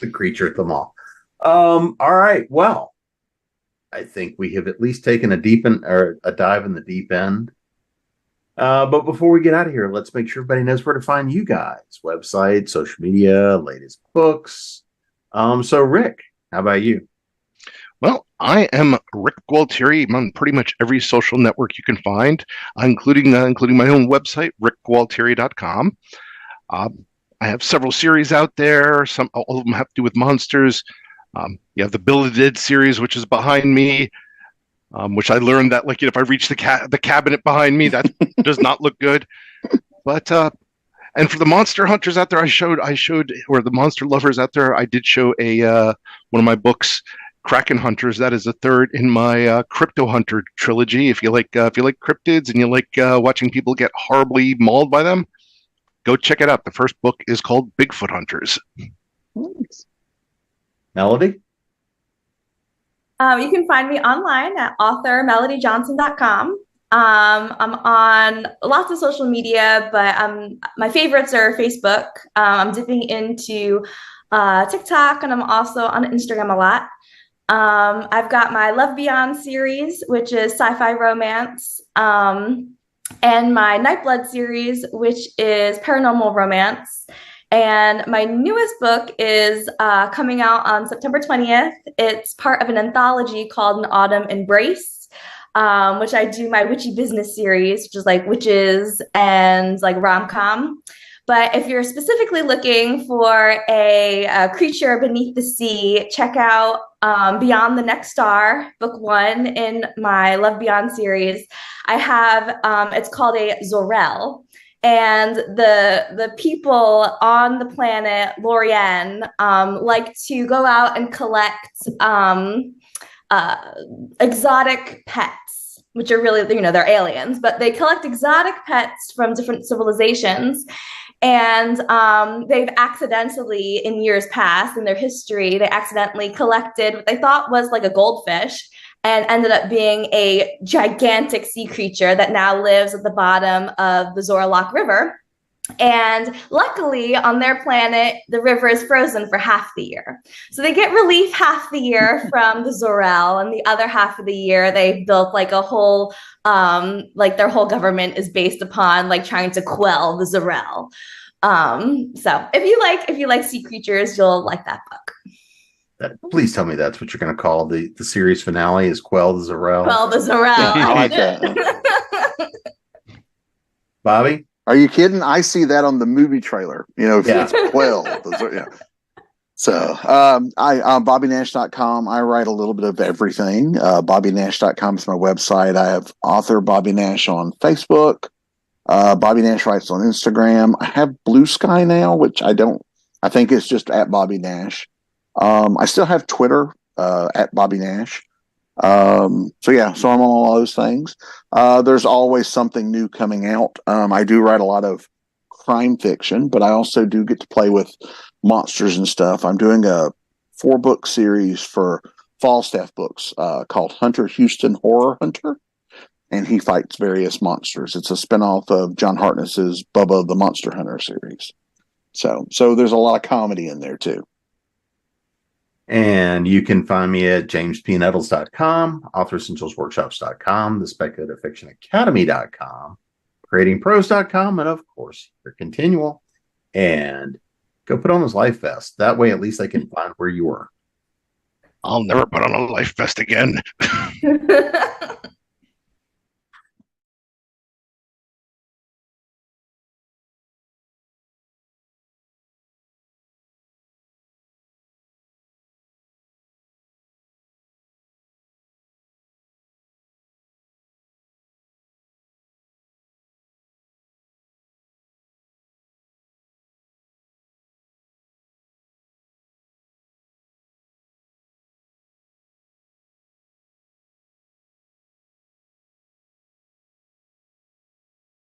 The creature at the mall. All right. Well, I think we have at least taken a dive in the deep end. But before we get out of here, let's make sure everybody knows where to find you guys: website, social media, latest books. So Rick, how about you? Well, I am Rick Gualteri. I'm on pretty much every social network you can find, including my own website, rickgualteri.com. I have several series out there. All of them have to do with monsters. You have the Bill of the Dead series, which is behind me, which I learned that if I reach the cabinet behind me, that does not look good. But and for the monster hunters out there, I showed, or the monster lovers out there, I did show one of my books, Kraken Hunters. That is the third in my Crypto Hunter trilogy. If you like cryptids and you like watching people get horribly mauled by them, go check it out. The first book is called Bigfoot Hunters. Thanks. Melody? You can find me online at authormelodyjohnson.com. I'm on lots of social media, but my favorites are Facebook. I'm dipping into TikTok, and I'm also on Instagram a lot. I've got my Love Beyond series, which is sci-fi romance, and my Nightblood series, which is paranormal romance. And my newest book is coming out on September 20th. It's part of an anthology called An Autumn Embrace, which I do my Witchy Business series, which is like witches and like rom-com. But if you're specifically looking for a creature beneath the sea, check out Beyond the Next Star, book 1 in my Love Beyond series. I have, it's called a Zorel. And the people on the planet Lorien like to go out and collect exotic pets, which are really, they're aliens, but they collect exotic pets from different civilizations. And they've accidentally, in years past, in their history, they accidentally collected what they thought was like a goldfish, and ended up being a gigantic sea creature that now lives at the bottom of the Zorlock River. And luckily, on their planet, the river is frozen for half the year. So they get relief half the year from the Zorel, and the other half of the year, they built like a whole, their whole government is based upon like trying to quell the Zorel. So if you like sea creatures, you'll like that book. Please tell me that's what you're going to call the series finale is Quell the Zorel. Quell the Zorel. Yeah, I like that. Bobby? Are you kidding? I see that on the movie trailer. If it's Quell. Yeah. So I'm BobbyNash.com. I write a little bit of everything. BobbyNash.com is my website. I have author Bobby Nash on Facebook. Bobby Nash writes on Instagram. I have Blue Sky now, which I think it's just at Bobby Nash. I still have Twitter at Bobby Nash. So I'm on all those things. There's always something new coming out. I do write a lot of crime fiction, but I also do get to play with monsters and stuff. I'm doing a 4-book series for Falstaff Books called Hunter Houston Horror Hunter, and he fights various monsters. It's a spinoff of John Hartness's Bubba the Monster Hunter series. So there's a lot of comedy in there too. And you can find me at jamespnettles.com, authoressentialsworkshops.com, the Speculative Fiction Academy.com, creatingprose.com, and of course, your ConTinual. And go put on this life vest. That way, at least they can find where you were. I'll never put on a life vest again.